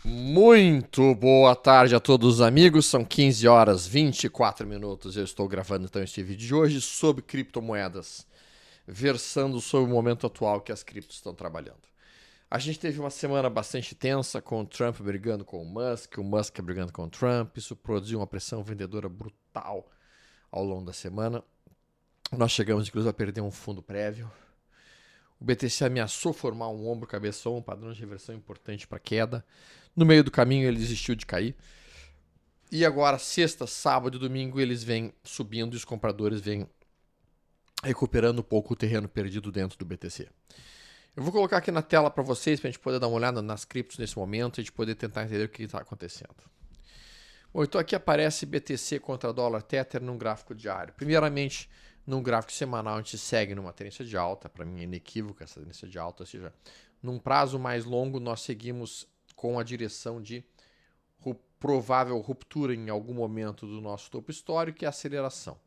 Muito boa tarde a todos os amigos, são 15 horas 24 minutos. Eu estou gravando então este vídeo de hoje sobre criptomoedas, versando sobre o momento atual que as criptos estão trabalhando. A gente teve uma semana bastante tensa com o Trump brigando com o Musk brigando com o Trump. Isso produziu uma pressão vendedora brutal ao longo da semana. Nós chegamos inclusive a perder um fundo prévio. O BTC ameaçou formar um ombro-cabeção, um padrão de reversão importante para queda. No meio do caminho ele desistiu de cair. E agora, sexta, sábado e domingo, eles vêm subindo e os compradores vêm recuperando um pouco o terreno perdido dentro do BTC. Eu vou colocar aqui na tela para vocês, para a gente poder dar uma olhada nas criptos nesse momento e a gente poder tentar entender o que está acontecendo. Bom, então aqui aparece BTC contra dólar Tether num gráfico diário. Primeiramente, num gráfico semanal, a gente segue numa tendência de alta, para mim é inequívoca essa tendência de alta, ou seja, num prazo mais longo, nós seguimos com a direção de provável ruptura em algum momento do nosso topo histórico, que é a aceleração.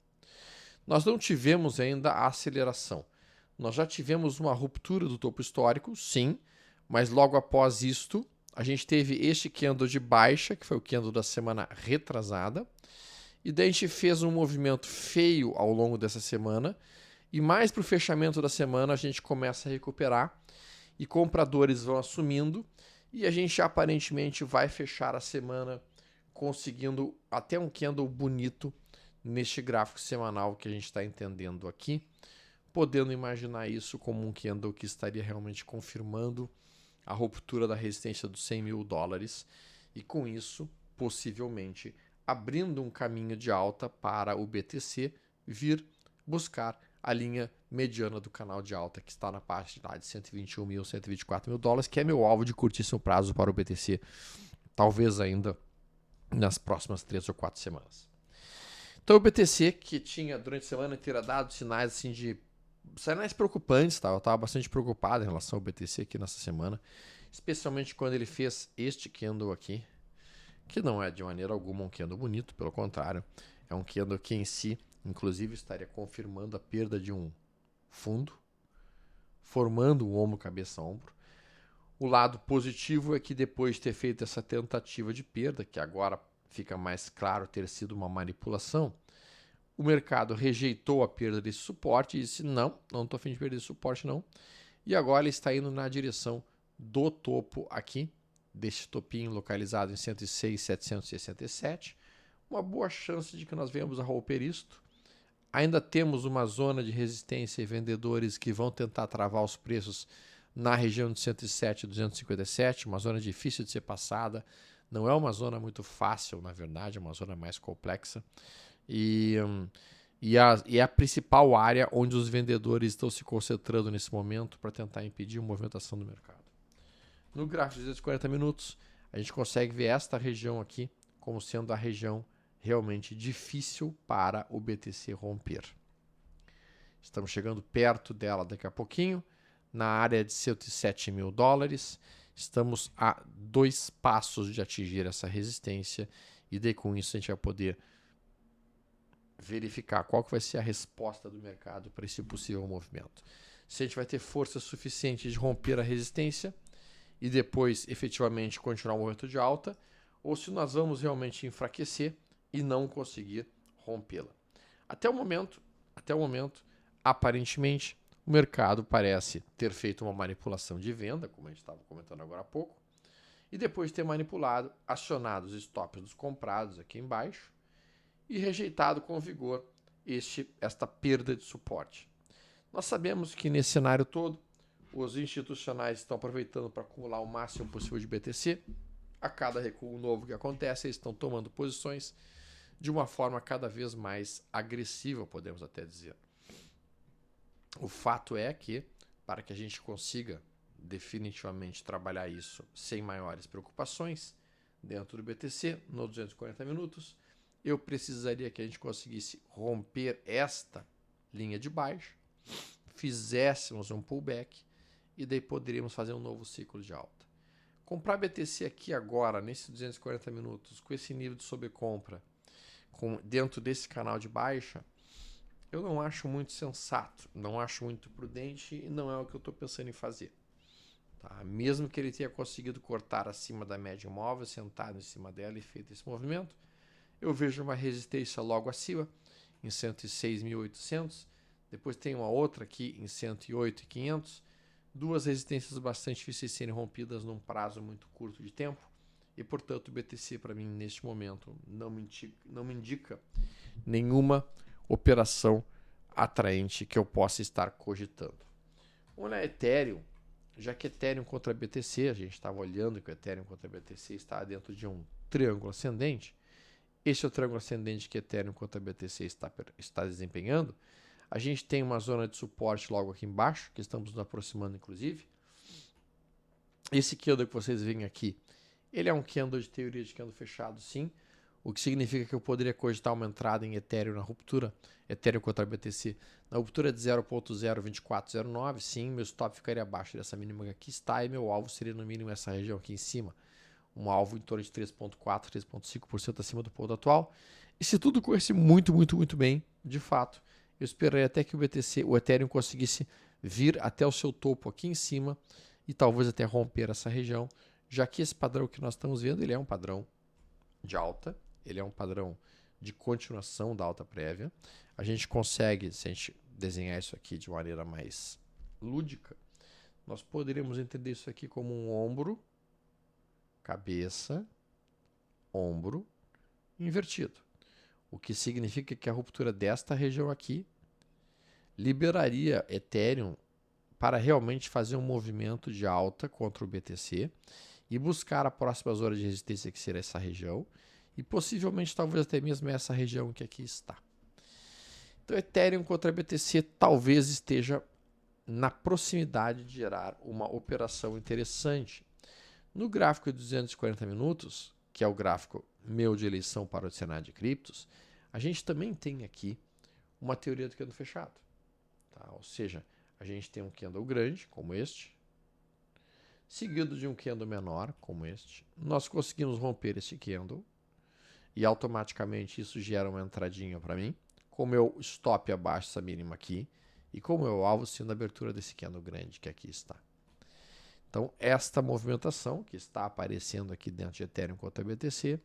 Nós não tivemos ainda a aceleração. Nós já tivemos uma ruptura do topo histórico, sim, mas logo após isto, a gente teve este candle de baixa, que foi o candle da semana retrasada, e daí a gente fez um movimento feio ao longo dessa semana, e mais para o fechamento da semana a gente começa a recuperar, e compradores vão assumindo, e a gente aparentemente vai fechar a semana conseguindo até um candle bonito neste gráfico semanal que a gente está entendendo aqui, podendo imaginar isso como um candle que estaria realmente confirmando a ruptura da resistência dos 100 mil dólares e com isso, possivelmente, abrindo um caminho de alta para o BTC vir buscar a linha mediana do canal de alta que está na parte de 121 mil, 124 mil dólares, que é meu alvo de curtíssimo prazo para o BTC, talvez ainda nas próximas 3 ou 4 semanas. Então o BTC, que tinha durante a semana inteira dado sinais assim de sinais preocupantes, tá? Eu estava bastante preocupado em relação ao BTC aqui nessa semana, especialmente quando ele fez este candle aqui, que não é de maneira alguma um candle bonito, pelo contrário, é um candle que em si, inclusive, estaria confirmando a perda de um fundo, formando um ombro cabeça-ombro. O lado positivo é que depois de ter feito essa tentativa de perda, que agora fica mais claro ter sido uma manipulação, o mercado rejeitou a perda desse suporte e disse: não estou a fim de perder esse suporte não. E agora ele está indo na direção do topo aqui, deste topinho localizado em 106,767. Uma boa chance de que nós venhamos a romper isto. Ainda temos uma zona de resistência e vendedores que vão tentar travar os preços na região de 107 e 257, uma zona difícil de ser passada. Não é uma zona muito fácil, na verdade, é uma zona mais complexa. E é a principal área onde os vendedores estão se concentrando nesse momento para tentar impedir a movimentação do mercado. No gráfico de 240 minutos, a gente consegue ver esta região aqui como sendo a região realmente difícil para o BTC romper. Estamos chegando perto dela daqui a pouquinho, na área de 107 mil dólares. Estamos a 2 passos de atingir essa resistência e daí com isso a gente vai poder verificar qual que vai ser a resposta do mercado para esse possível movimento. Se a gente vai ter força suficiente de romper a resistência e depois efetivamente continuar o movimento de alta, ou se nós vamos realmente enfraquecer e não conseguir rompê-la. Até o momento, aparentemente, o mercado parece ter feito uma manipulação de venda, como a gente estava comentando agora há pouco, e depois de ter manipulado, acionado os stops dos comprados aqui embaixo, e rejeitado com vigor esta perda de suporte. Nós sabemos que nesse cenário todo, os institucionais estão aproveitando para acumular o máximo possível de BTC. A cada recuo novo que acontece, eles estão tomando posições de uma forma cada vez mais agressiva, podemos até dizer. O fato é que, para que a gente consiga definitivamente trabalhar isso sem maiores preocupações, dentro do BTC, no 240 minutos, eu precisaria que a gente conseguisse romper esta linha de baixo, fizéssemos um pullback e daí poderíamos fazer um novo ciclo de alta. Comprar BTC aqui agora, nesses 240 minutos, com esse nível de sobrecompra, dentro desse canal de baixa, eu não acho muito sensato, não acho muito prudente e não é o que eu estou pensando em fazer. Tá? Mesmo que ele tenha conseguido cortar acima da média móvel, sentado em cima dela e feito esse movimento, eu vejo uma resistência logo acima, em 106.800. Depois tem uma outra aqui em 108.500. Duas resistências bastante difíceis de serem rompidas num prazo muito curto de tempo. E, portanto, o BTC, para mim, neste momento, não me indica nenhuma operação atraente que eu possa estar cogitando. Olha, Ethereum, já que Ethereum contra BTC, a gente estava olhando que o Ethereum contra BTC está dentro de um triângulo ascendente. Este é o triângulo ascendente que Ethereum contra BTC está desempenhando. A gente tem uma zona de suporte logo aqui embaixo, que estamos nos aproximando, inclusive. Esse candle que vocês veem aqui, ele é um candle de teoria de candle fechado, sim. O que significa que eu poderia cogitar uma entrada em Ethereum na ruptura, Ethereum contra BTC, na ruptura de 0.02409, sim, meu stop ficaria abaixo dessa mínima que aqui está e meu alvo seria no mínimo essa região aqui em cima. Um alvo em torno de 3.4%, 3.5% acima do ponto atual. E se tudo corresse muito, muito, muito bem, de fato, eu esperaria até que o Ethereum conseguisse vir até o seu topo aqui em cima e talvez até romper essa região, já que esse padrão que nós estamos vendo, ele é um padrão de alta, ele é um padrão de continuação da alta prévia. A gente consegue, se a gente desenhar isso aqui de maneira mais lúdica, nós poderíamos entender isso aqui como um ombro, cabeça, ombro invertido. O que significa que a ruptura desta região aqui liberaria Ethereum para realmente fazer um movimento de alta contra o BTC e buscar a próxima zona de resistência, que será essa região, e possivelmente talvez até mesmo essa região que aqui está. Então Ethereum contra BTC talvez esteja na proximidade de gerar uma operação interessante. No gráfico de 240 minutos, que é o gráfico meu de eleição para o cenário de criptos, a gente também tem aqui uma teoria do candle fechado. Tá? Ou seja, a gente tem um candle grande, como este, seguido de um candle menor, como este. Nós conseguimos romper esse candle e automaticamente isso gera uma entradinha para mim, com o meu stop abaixo dessa mínima aqui e com o meu alvo sendo a abertura desse candle grande que aqui está. Então, esta movimentação que está aparecendo aqui dentro de Ethereum contra BTC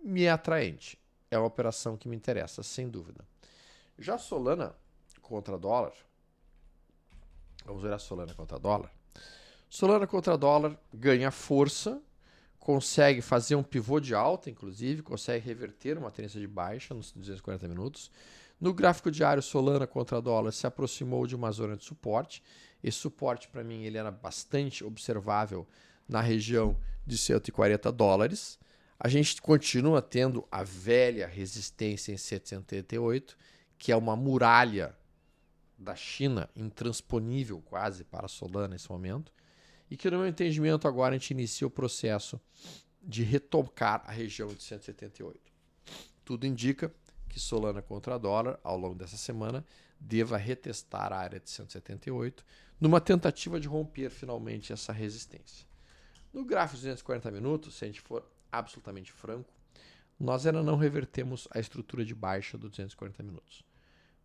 me é atraente. É uma operação que me interessa, sem dúvida. Já Solana contra dólar, vamos ver a Solana contra dólar. Solana contra dólar ganha força, consegue fazer um pivô de alta, inclusive, consegue reverter uma tendência de baixa nos 240 minutos. No gráfico diário, Solana contra dólar se aproximou de uma zona de suporte. Esse suporte, para mim, ele era bastante observável na região de 140 dólares. A gente continua tendo a velha resistência em 788, que é uma muralha da China, intransponível quase para a Solana nesse momento, e que, no meu entendimento, agora a gente inicia o processo de retocar a região de 178. Tudo indica que Solana contra dólar, ao longo dessa semana, deva retestar a área de 178, numa tentativa de romper finalmente essa resistência. No gráfico de 240 minutos, se a gente for absolutamente franco, nós ainda não revertemos a estrutura de baixa do 240 minutos.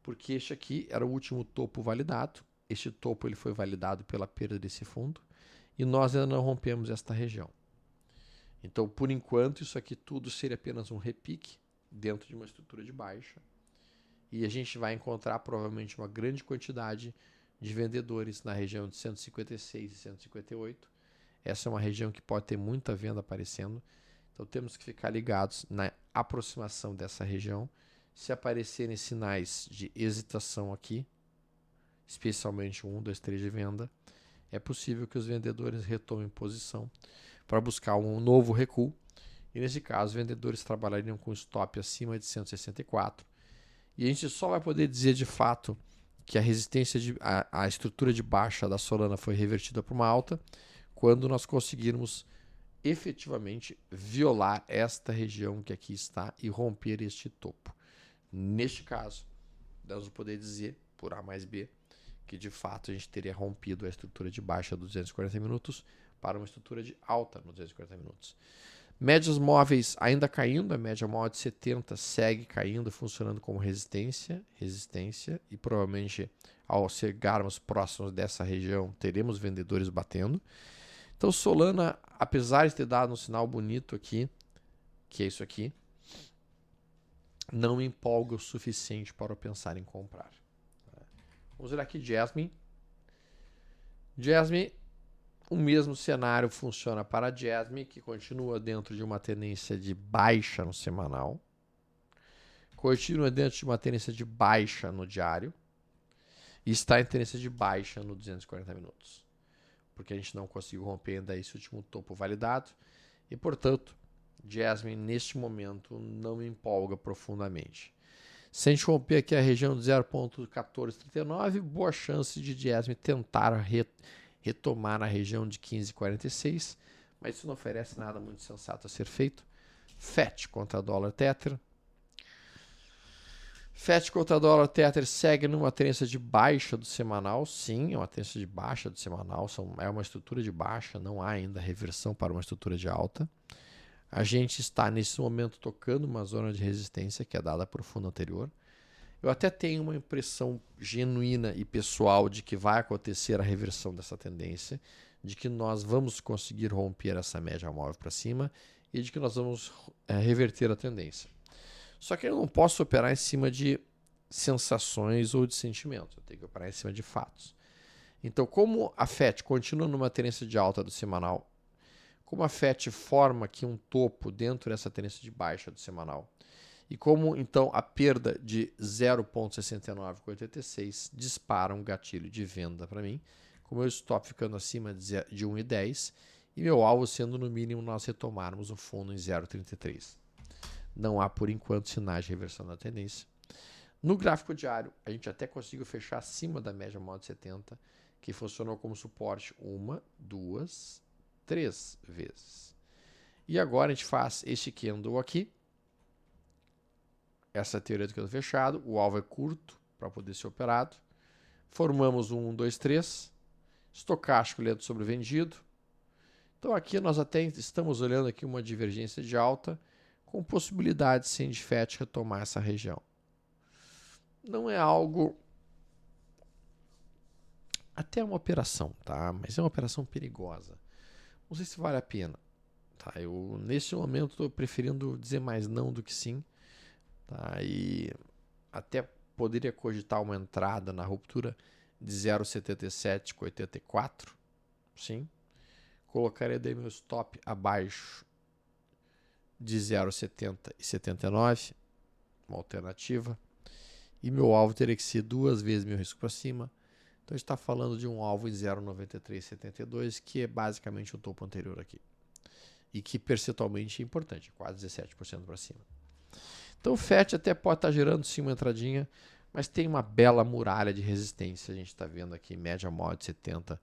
Porque este aqui era o último topo validado, este topo ele foi validado pela perda desse fundo, e nós ainda não rompemos esta região. Então, por enquanto, isso aqui tudo seria apenas um repique dentro de uma estrutura de baixa. E a gente vai encontrar provavelmente uma grande quantidade de vendedores na região de 156 e 158. Essa é uma região que pode ter muita venda aparecendo. Então, temos que ficar ligados na aproximação dessa região. Se aparecerem sinais de hesitação aqui, especialmente 1, 2, 3 de venda, é possível que os vendedores retomem posição para buscar um novo recuo. E nesse caso, os vendedores trabalhariam com stop acima de 164. E a gente só vai poder dizer de fato que a resistência, a estrutura de baixa da Solana foi revertida para uma alta quando nós conseguirmos efetivamente violar esta região que aqui está e romper este topo. Neste caso, nós vamos poder dizer, por A mais B, que de fato a gente teria rompido a estrutura de baixa dos 240 minutos para uma estrutura de alta nos 240 minutos. Médias móveis ainda caindo, a média móvel de 70 segue caindo, funcionando como resistência, e provavelmente ao chegarmos próximos dessa região teremos vendedores batendo. Então Solana, apesar de ter dado um sinal bonito aqui, que é isso aqui, não me empolga o suficiente para eu pensar em comprar. Vamos olhar aqui Jasmine. Jasmine, o mesmo cenário funciona para a Jasmine, que continua dentro de uma tendência de baixa no semanal, continua dentro de uma tendência de baixa no diário e está em tendência de baixa no 240 minutos, porque a gente não conseguiu romper ainda esse último topo validado e, portanto, Jasmine neste momento não me empolga profundamente. Se a gente romper aqui a região de 0.1439, boa chance de Jasmine tentar retomar na região de 15,46, mas isso não oferece nada muito sensato a ser feito. FET contra dólar Tether. FET contra dólar Tether segue numa tendência de baixa do semanal. Sim, é uma tendência de baixa do semanal. É uma estrutura de baixa, não há ainda reversão para uma estrutura de alta. A gente está nesse momento tocando uma zona de resistência que é dada por fundo anterior. Eu até tenho uma impressão genuína e pessoal de que vai acontecer a reversão dessa tendência, de que nós vamos conseguir romper essa média móvel para cima e de que nós vamos reverter a tendência. Só que eu não posso operar em cima de sensações ou de sentimentos, eu tenho que operar em cima de fatos. Então, como a FET continua numa tendência de alta do semanal, como a FET forma aqui um topo dentro dessa tendência de baixa do semanal, e como então a perda de 0,6986 dispara um gatilho de venda para mim, com meu stop ficando acima de 1,10 e meu alvo sendo no mínimo nós retomarmos o fundo em 0,33. Não há por enquanto sinais de reversão da tendência. No gráfico diário, a gente até conseguiu fechar acima da média móvel de 70, que funcionou como suporte 1, 2, 3 vezes. E agora a gente faz este candle aqui. Essa é a teoria do candle fechado. O alvo é curto para poder ser operado. Formamos um 1, 2, 3. Estocástico lento sobrevendido. Então aqui nós até estamos olhando aqui uma divergência de alta com possibilidade sim de FET retomar essa região. Não é algo... Até uma operação, tá? Mas é uma operação perigosa. Não sei se vale a pena. Tá? Eu, nesse momento, estou preferindo dizer mais não do que sim. Tá? E até poderia cogitar uma entrada na ruptura de 0,77 com 84. Sim. Colocaria daí meu stop abaixo de 0,70 e 79. Uma alternativa. E meu alvo teria que ser 2 vezes meu risco para cima. Então a gente está falando de um alvo em 0,9372, que é basicamente o topo anterior aqui. E que percentualmente é importante, quase 17% para cima. Então o FET até pode estar gerando sim uma entradinha, mas tem uma bela muralha de resistência. A gente está vendo aqui média móvel de 70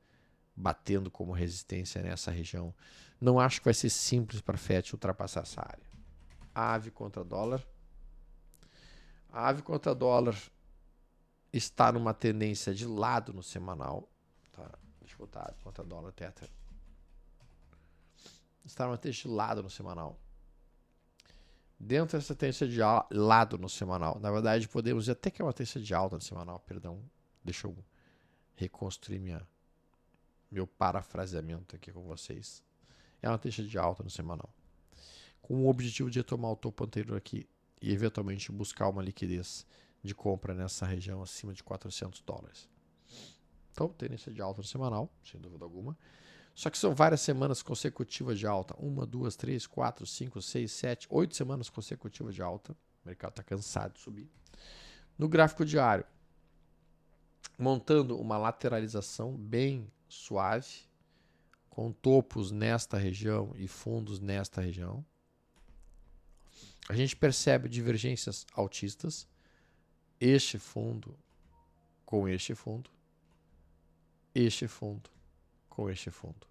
batendo como resistência nessa região. Não acho que vai ser simples para a FET ultrapassar essa área. AVE contra dólar. A AVE contra dólar está numa tendência de lado no semanal. Tá? Deixa eu botar AVE contra dólar Tether. Está numa tendência de lado no semanal. Dentro dessa tendência de lado no semanal, na verdade podemos dizer até que é uma tendência de alta no semanal, perdão, deixa eu reconstruir meu parafraseamento aqui com vocês. É uma tendência de alta no semanal, com o objetivo de retomar o topo anterior aqui e eventualmente buscar uma liquidez de compra nessa região acima de $400. Então, tendência de alta no semanal, sem dúvida alguma. Só que são várias semanas consecutivas de alta. 1, 2, 3, 4, 5, 6, 7, 8 semanas consecutivas de alta. O mercado está cansado de subir. No gráfico diário, montando uma lateralização bem suave, com topos nesta região e fundos nesta região. A gente percebe divergências altistas. Este fundo com este fundo. Este fundo com este fundo.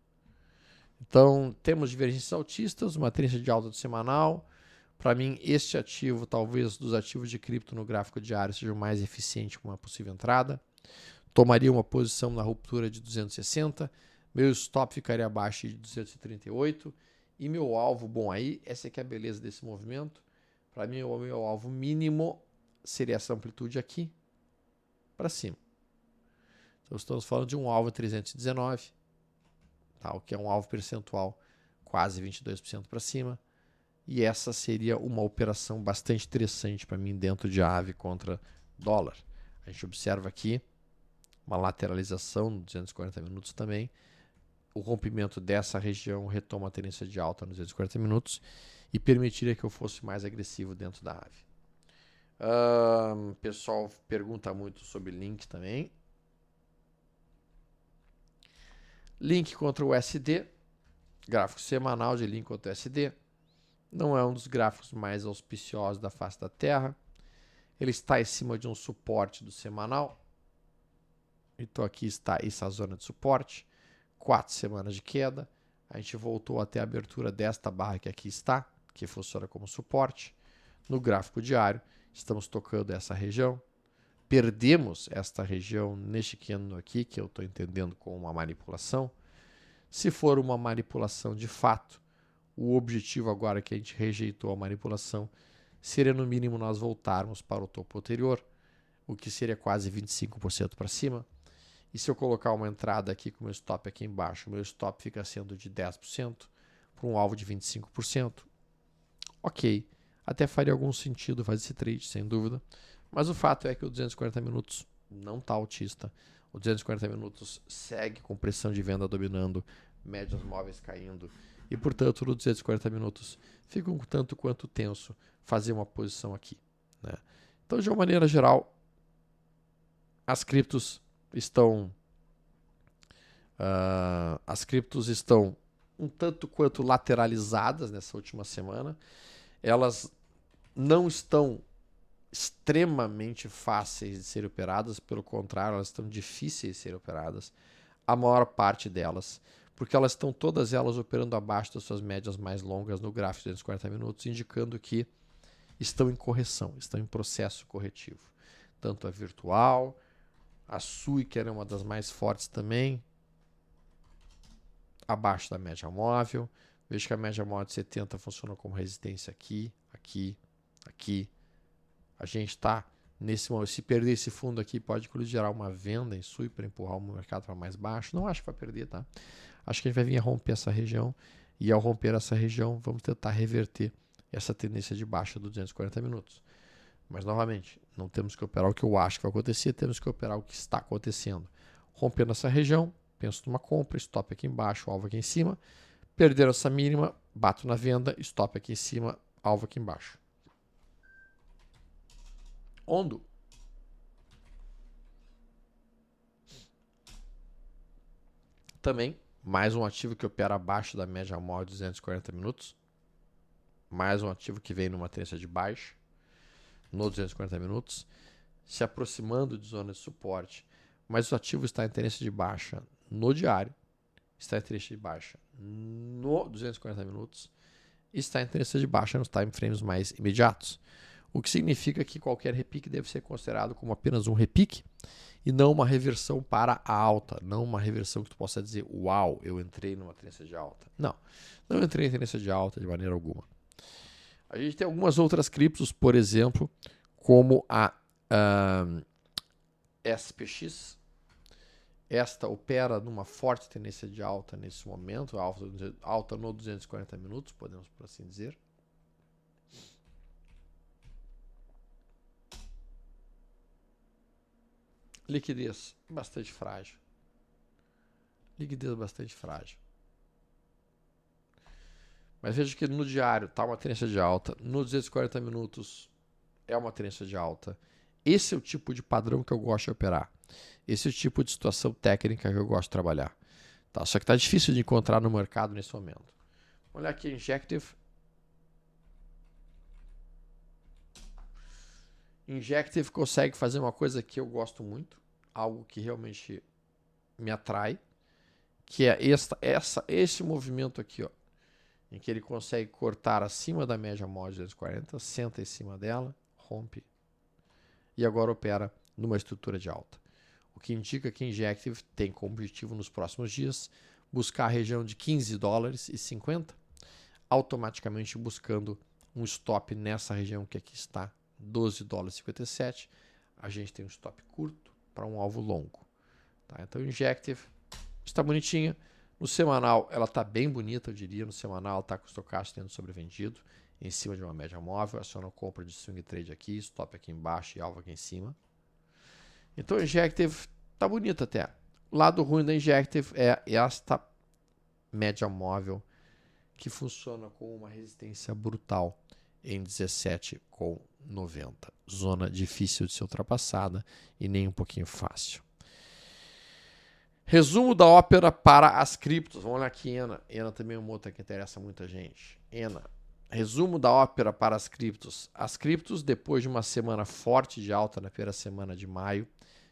Então, temos divergências altistas, uma tendência de alta do semanal. Para mim, este ativo, talvez dos ativos de cripto no gráfico diário, seja o mais eficiente com uma possível entrada. Tomaria uma posição na ruptura de 260. Meu stop ficaria abaixo de 238. E meu alvo, bom, aí essa aqui é a beleza desse movimento. Para mim, o meu alvo mínimo seria essa amplitude aqui para cima. Então, estamos falando de um alvo 319, tá? O que é um alvo percentual quase 22% para cima. E essa seria uma operação bastante interessante para mim dentro de ave contra dólar. A gente observa aqui uma lateralização no 240 minutos também. O rompimento dessa região retoma a tendência de alta nos 240 minutos e permitiria que eu fosse mais agressivo dentro da ave. O pessoal pergunta muito sobre Link também. Link contra o USD, gráfico semanal de Link contra o USD. Não é um dos gráficos mais auspiciosos da face da Terra. Ele está em cima de um suporte do semanal. Então aqui está essa zona de suporte. 4 semanas de queda. A gente voltou até a abertura desta barra que aqui está, que funciona como suporte. No gráfico diário, estamos tocando essa região. Perdemos esta região neste candle aqui, que eu estou entendendo como uma manipulação. Se for uma manipulação de fato, o objetivo agora que a gente rejeitou a manipulação seria no mínimo nós voltarmos para o topo anterior, o que seria quase 25% para cima. E se eu colocar uma entrada aqui com o meu stop aqui embaixo, o meu stop fica sendo de 10% para um alvo de 25%. Ok, até faria algum sentido fazer esse trade, sem dúvida. Mas o fato é que o 240 minutos não está altista. O 240 minutos segue com pressão de venda dominando, médias móveis caindo. E, portanto, no 240 minutos fica um tanto quanto tenso fazer uma posição aqui, né? Então, de uma maneira geral, as criptos estão um tanto quanto lateralizadas nessa última semana. Elas não estão extremamente fáceis de serem operadas, pelo contrário, elas estão difíceis de serem operadas, a maior parte delas, porque elas estão todas elas operando abaixo das suas médias mais longas no gráfico de 240 minutos, indicando que estão em correção, estão em processo corretivo. Tanto a virtual, a SUI, que era uma das mais fortes também, abaixo da média móvel. Vejo que a média móvel de 70 funciona como resistência aqui, aqui, aqui. A gente está nesse momento. Se perder esse fundo aqui, pode inclusive gerar uma venda em SUI para empurrar o mercado para mais baixo. Não acho que vai perder, tá? Acho que a gente vai vir a romper essa região. E ao romper essa região, vamos tentar reverter essa tendência de baixa dos 240 minutos. Mas, novamente, não temos que operar o que eu acho que vai acontecer, temos que operar o que está acontecendo. Rompendo essa região, penso numa compra, stop aqui embaixo, alvo aqui em cima. Perder essa mínima, bato na venda, stop aqui em cima, alvo aqui embaixo. Ondo. Também, mais um ativo que opera abaixo da média móvel de 240 minutos. Mais um ativo que vem numa tendência de baixa no 240 minutos, se aproximando de zona de suporte, mas o ativo está em tendência de baixa no diário, está em tendência de baixa no 240 minutos, e está em tendência de baixa nos time frames mais imediatos. O que significa que qualquer repique deve ser considerado como apenas um repique e não uma reversão para a alta, não uma reversão que tu possa dizer, uau, eu entrei numa tendência de alta. Não entrei em tendência de alta de maneira alguma. A gente tem algumas outras criptos, por exemplo, como a SPX. Esta opera numa forte tendência de alta nesse momento, alta no 240 minutos, podemos por assim dizer. Liquidez bastante frágil. Liquidez bastante frágil. Mas veja que no diário está uma tendência de alta, no 240 minutos é uma tendência de alta. Esse é o tipo de padrão que eu gosto de operar. Esse é o tipo de situação técnica que eu gosto de trabalhar. Tá? Só que está difícil de encontrar no mercado nesse momento. Olha aqui, Injective. Injective consegue fazer uma coisa que eu gosto muito, algo que realmente me atrai, que é esse movimento aqui, ó, em que ele consegue cortar acima da média móvel de 240, senta em cima dela, rompe e agora opera numa estrutura de alta. O que indica que Injective tem como objetivo nos próximos dias buscar a região de $15,50. automaticamente buscando um stop nessa região que aqui está, $12,57. A gente tem um stop curto para um alvo longo. Tá? Então, Injective está bonitinha. No semanal, ela está bem bonita, eu diria. No semanal, ela está com o stocástico tendo sobrevendido em cima de uma média móvel. Aciona compra de swing trade aqui, stop aqui embaixo e alvo aqui em cima. Então, a Injective está bonita até. O lado ruim da Injective é esta média móvel que funciona com uma resistência brutal em 17,90. Zona difícil de ser ultrapassada e nem um pouquinho fácil. Resumo da ópera para as criptos. Vamos olhar aqui, ENA. ENA também é uma outra que interessa muita gente. ENA. Resumo da ópera para as criptos. As criptos, depois de uma semana forte de alta na primeira semana de maio,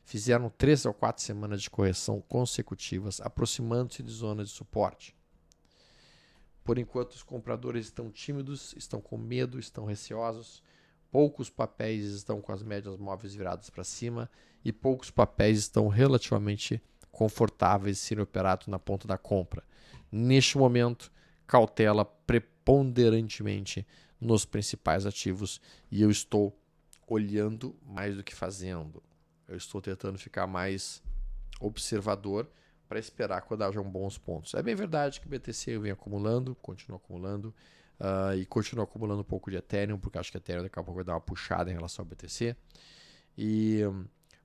fizeram 3 ou 4 semanas de correção consecutivas, aproximando-se de zona de suporte. Por enquanto, os compradores estão tímidos, estão com medo, estão receosos. Poucos papéis estão com as médias móveis viradas para cima e poucos papéis estão relativamente confortáveis de serem operados na ponta da compra. Neste momento, cautela preponderantemente nos principais ativos e eu estou olhando mais do que fazendo. Eu estou tentando ficar mais observador para esperar quando hajam bons pontos. É bem verdade que o BTC vem acumulando, continua acumulando e continua acumulando um pouco de Ethereum, porque acho que Ethereum daqui a pouco vai dar uma puxada em relação ao BTC.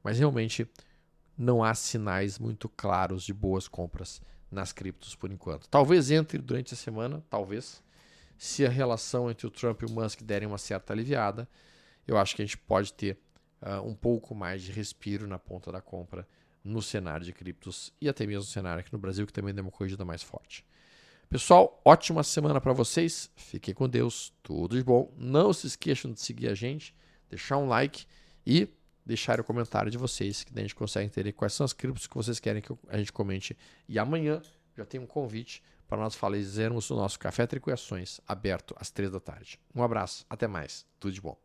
Mas realmente não há sinais muito claros de boas compras nas criptos por enquanto. Talvez entre durante a semana, talvez. Se a relação entre o Trump e o Musk derem uma certa aliviada, eu acho que a gente pode ter um pouco mais de respiro na ponta da compra no cenário de criptos e até mesmo no cenário aqui no Brasil, que também deu uma corrigida mais forte. Pessoal, ótima semana para vocês. Fiquem com Deus, tudo de bom. Não se esqueçam de seguir a gente, deixar um like e deixar o comentário de vocês, que daí a gente consegue entender quais são as criptos que vocês querem que a gente comente. E amanhã já tem um convite para nós fazermos o nosso Café Tricoações aberto às 3 da tarde. Um abraço, até mais, tudo de bom.